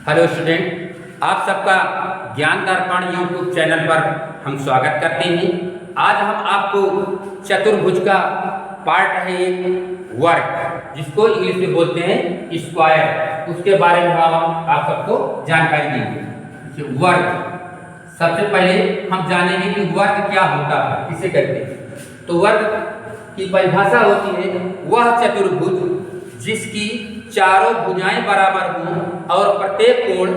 Hello student, आप सबका ज्ञान दर्पण यूट्यूब चैनल पर हम स्वागत करते हैं। आज हम आपको चतुर्भुज का पार्ट है एक वर्ग, जिसको इंग्लिश में बोलते हैं स्क्वायर, उसके बारे में हम आप सबको जानकारी देंगे। वर्ग, सबसे पहले हम जानेंगे कि वर्ग क्या होता है, किसे कहते हैं। तो वर्ग की परिभाषा होती है वह चतुर्भुज जिसकी चारों भुजाएं बराबर हों और प्रत्येक कोण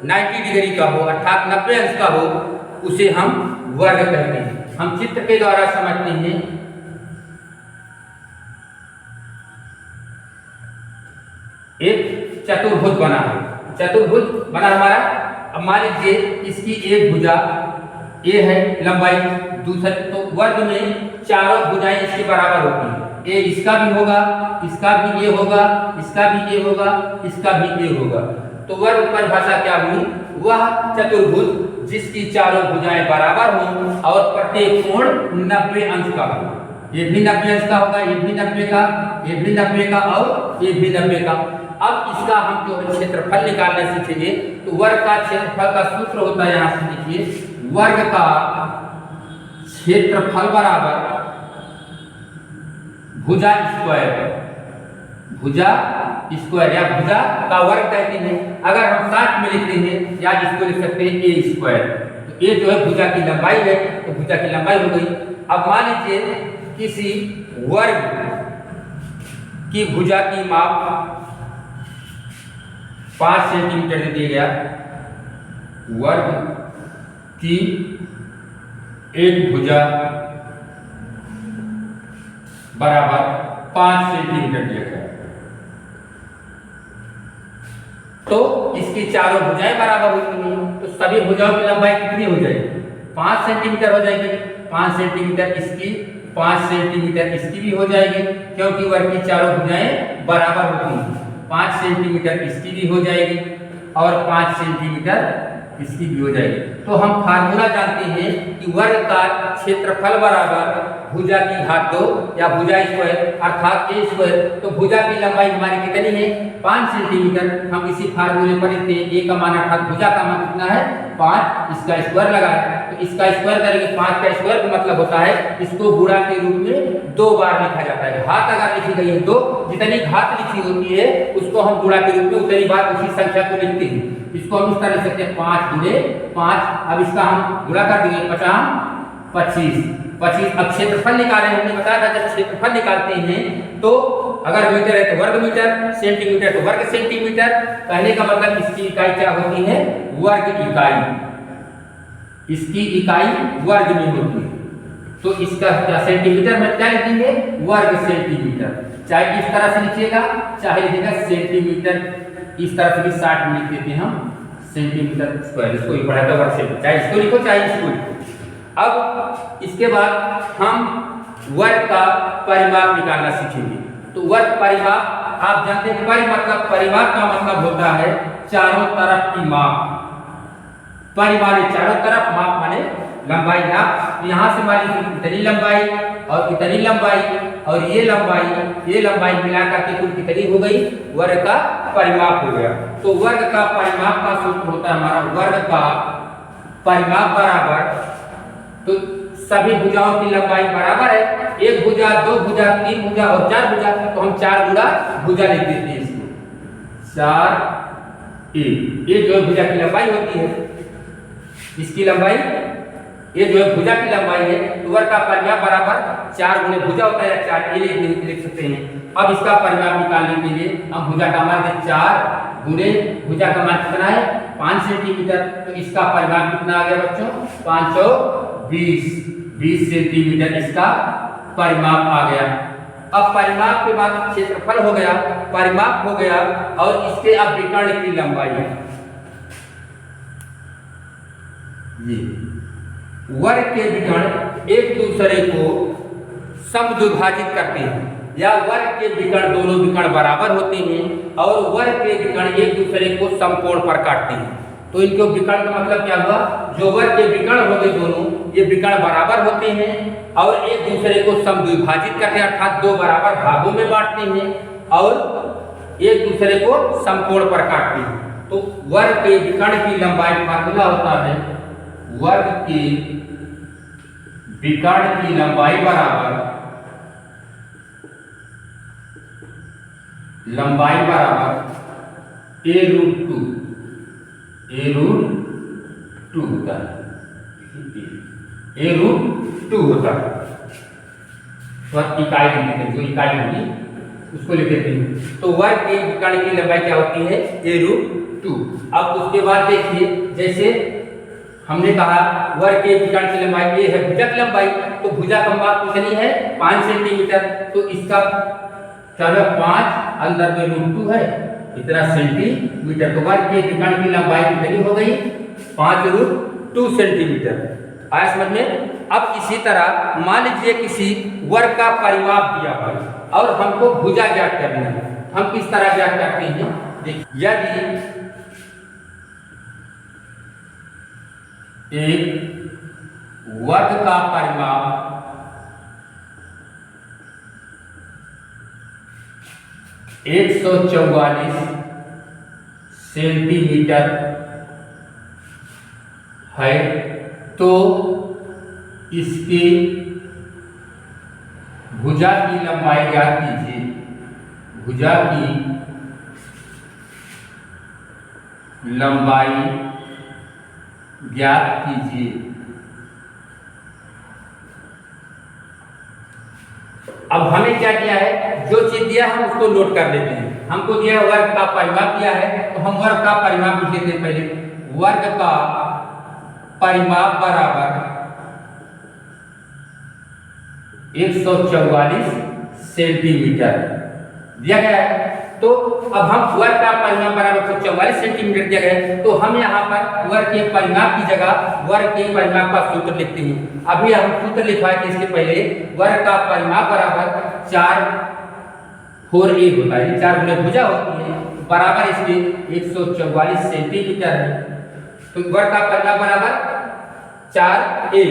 90 डिग्री का हो, अर्थात 90 अंश का हो, उसे हम वर्ग कहते हैं। हम चित्र के द्वारा समझते हैं। एक चतुर्भुज बना है, चतुर्भुज बना हमारा। अब मान लीजिए इसकी एक भुजा ए है, लंबाई दूसरे, तो वर्ग में चारों भुजाएं इसके बराबर होती हैं। ए इसका भी होगा, इसका भी ए होगा, इसका भी ए होगा, इसका भी ए होगा। तो वर्ग परिभाषा क्या हुई? वह चतुर्भुज जिसकी चारों भुजाएं बराबर हों और प्रत्येक कोण 90 अंश का हो। ये भी 90 अंश का होगा, ये भी 90 का, ये भी 90 का और ये भी 90 का। अब इसका हम जो है क्षेत्रफल निकालना सीखेंगे। तो वर्ग का क्षेत्रफल का सूत्र होता है, यहाँ से देखिए, वर्ग का क्षेत्रफल बराबर भुजा स्क्वायर, भुजा स्क्वायर या भुजा का वर्ग कहते हैं। अगर हम साथ में लिखते हैं या इसको लिख सकते हैं ए स्क्वायर। तो ए जो है भुजा की लंबाई है, तो भुजा की लंबाई हो गई। अब मान लीजिए किसी वर्ग की भुजा की माप 5 सेंटीमीटर दे दिया गया। वर्ग की एक भुजा बराबर 5 सेंटीमीटर दिया गया, तो इसकी चारों भुजाएं बराबर होती हैं। तो सभी भुजाओं की लंबाई कितनी हो जाएगी? 5 सेंटीमीटर हो जाएगी। 5 सेंटीमीटर इसकी, 5 सेंटीमीटर इसकी भी हो जाएगी, क्योंकि वर्ग की चारों भुजाएं बराबर होती हैं। 5 सेंटीमीटर इसकी भी हो जाएगी और 5 सेंटीमीटर इसकी भी हो जाएगी। तो हम फार्मूला जानते हैं कि वर्ग का क्षेत्रफल बराबर भुजा की घात 2 या भुजा स्क्वायर अर्थात ए स्क्वायर। तो भुजा की लंबाई हमारी कितनी है? 5 सेंटीमीटर। हम इसी फार्मूले पर लिखते हैं। ए का मान अर्थात भुजा का मान कितना है? 5, इसका स्क्वायर लगाए तो इसका स्क्वायर करेंगे। 5 का स्क्वायर का मतलब होता है इसको गुणा के रूप में 2 बार लिखा जाता है। घात अगर लिखी गई है तो जितनी घात लिखी होती है उसको हम गुणा के रूप में उतनी बार उसी संख्या को लिखते हैं। इसको हम इस तरह लिख सकते हैं 5 गुणे 5। अब इसका हम गुणा कर देंगे 50 25। अब क्षेत्रफल निकालें। हमने बताया था जब क्षेत्रफल निकालते हैं तो अगर मीटर है तो वर्ग मीटर, सेंटीमीटर तो वर्ग सेंटीमीटर। कहने का मतलब इसकी इकाई क्या होती है? वर्ग इकाई। इसकी इकाई वर्ग में होती है। तो इसका क्या सेंटीमीटर में क्या लिखेंगे? वर्ग सेंटीमीटर। चाहे इस तरह से लिखिएगा, चाहे लिखिएगा सेंटीमीटर, इस तरह से भी 60 में लिख देते हैं हम सेंटीमीटर स्क्वायर। इसको ही पढ़ा था वर्ग सेंटीमीटर, चाहे इसको लिखो चाहे इसको लिखो। अब इसके बाद हम वर्ग का परिमाप निकालना सीखेंगे। तो वर्ग परिमाप आप जानते हैं, परि मतलब परिमाप का मतलब होता है चारों तरफ की माप। परि माने चारों तरफ, माप माने लंबाई। नाप यहाँ से मान लीजिए इतनी लंबाई और इतनी लंबाई और ये लंबाई मिलाकर के कुल कितनी हो गई? वर्ग का परिमाप हो गया। तो वर्ग का परिमाप का सूत्र होता है हमारा वर्ग का परिमाप बराबर, तो सभी भुजाओं की लंबाई बराबर है। एक भुजा, 2 भुजा, 3 भुजा और 4 भुजा, तो हम 4 गुणा भुजा लिख देते हैं इसको। 4 ए जो भुजा की लंबाई होती है, इसकी लंबाई ये जो है भुजा की लंबाई है। तो वर्ग का परिमाप बराबर 4 गुणे भुजा होता है, 4 ए लिख सकते हैं। अब इसका परिमाप निकालने के लिए हम भुजा का मान दें 4 गुणे भुजा का मान कितना है? 5 सेंटीमीटर। तो इसका परिमाप कितना आ गया बच्चों? 520 सेंटीमीटर इसका परिमाप आ गया। अब परिमाप के बाद क्षेत्रफल हो गया, परिमाप हो गया और इसके अब विकर्ण की लंबाई है। ये वर्ग के विकर्ण एक दूसरे को समद्विभाजित करते हैं, या वर्ग के विकर्ण दोनों विकर्ण बराबर होते हैं और वर्ग के विकर्ण एक दूसरे को समकोण पर काटते हैं। तो इनको विकर्ण का मतलब क्या हुआ? जो वर्ग के विकर्ण हो गए दोनों, ये विकर्ण बराबर होते हैं और एक दूसरे को समद्विभाजित करते हैं, अर्थात 2 बराबर भागों में बांटते हैं और एक दूसरे को समकोण पर काटते हैं। तो वर्ग के विकर्ण की लंबाई फार्मूला होता है वर्ग के विकर्ण की लंबाई बराबर a√2 होता है a√2 होता है। तो इकाई लिख देते हैं, जो इकाई होगी उसको लिख देते हैं। तो वर्ग के विकर्ण की लंबाई क्या होती है a√2। अब उसके बाद देखिए, जैसे हमने कहा वर्ग के विकर्ण की लंबाई ये है भुजा की लंबाई, तो भुजा का माप कितनी है 5 सेंटीमीटर। तो इसका 5 अंदर में √2 है, इतना सेंटीमीटर। तो वर्ग के विकर्ण की लंबाई कितनी हो गई 5√2 सेंटीमीटर। आया समझ में। अब इसी तरह मान लीजिए किसी वर्ग का परिमाप दिया हुआ और हमको भुजा ज्ञात करनी है। हम किस तरह ज्ञात करते हैं, देखिए यदि एक वर्ग का परिमाप 144 सेंटीमीटर है, तो इसकी भुजा की लंबाई ज्ञात कीजिए। भुजा की लंबाई ज्ञात कीजिए। अब हमें क्या किया है, जो चीज दिया है हम उसको नोट कर लेते हैं। हमको दिया है वर्ग का परिमाप दिया है, तो हम वर्ग का परिमाप लिख लेते हैं। पहले वर्ग का परिमाप बराबर 144 सेंटीमीटर दिया गया है। तो अब हम वर्ग का परिमाप बराबर 144 सेंटीमीटर दिया गया है, तो हम यहाँ पर वर्ग के परिमाप की जगह वर्ग के परिमाप का सूत्र लिखते हैं। अभी हम सूत्र लिखवाए थे इसके पहले, वर्ग का परिमाप बराबर 4a होता है, 4 गुणे भुजा होती है, बराबर इसके 144 सेंटीमीटर है। तो वर्ग का परिमाप बराबर 4a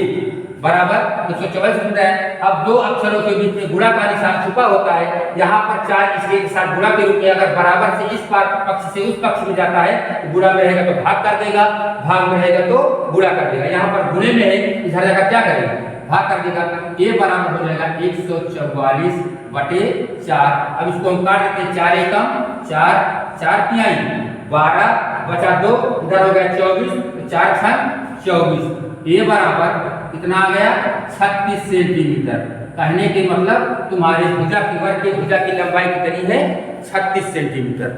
बराबर 144 होता है। अब दो अक्षरों के बीच में गुणा का निशान छुपा होता है, यहाँ पर 4 इसके साथ गुणा के रूप में अगर बराबर से इस पक्ष से उस पक्ष में जाता है, गुणा में रहेगा तो भाग कर देगा, भाग में रहेगा तो गुणा कर देगा। यहाँ पर गुणे में है, इधर जाकर क्या करेगा, भाग कर देगा। ये बराबर हो जाएगा 144/4। अब इसको हम काट देते हैं, 4 एकम 4, 4 तिहाई 12 बचा 2, इधर हो गया 24, 4 छन 24। ये बराबर कितना आ गया 36 सेंटीमीटर। कहने के मतलब तुम्हारे भुजा की वर्ग के भुजा की लंबाई कितनी है 36 सेंटीमीटर।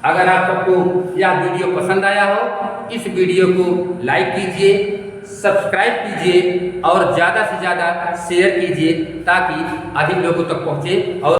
अगर आप सबको यह वीडियो पसंद आया हो, इस वीडियो को लाइक कीजिए, सब्सक्राइब कीजिए और ज़्यादा से ज़्यादा शेयर कीजिए ताकि अधिक लोगों तक पहुँचे। और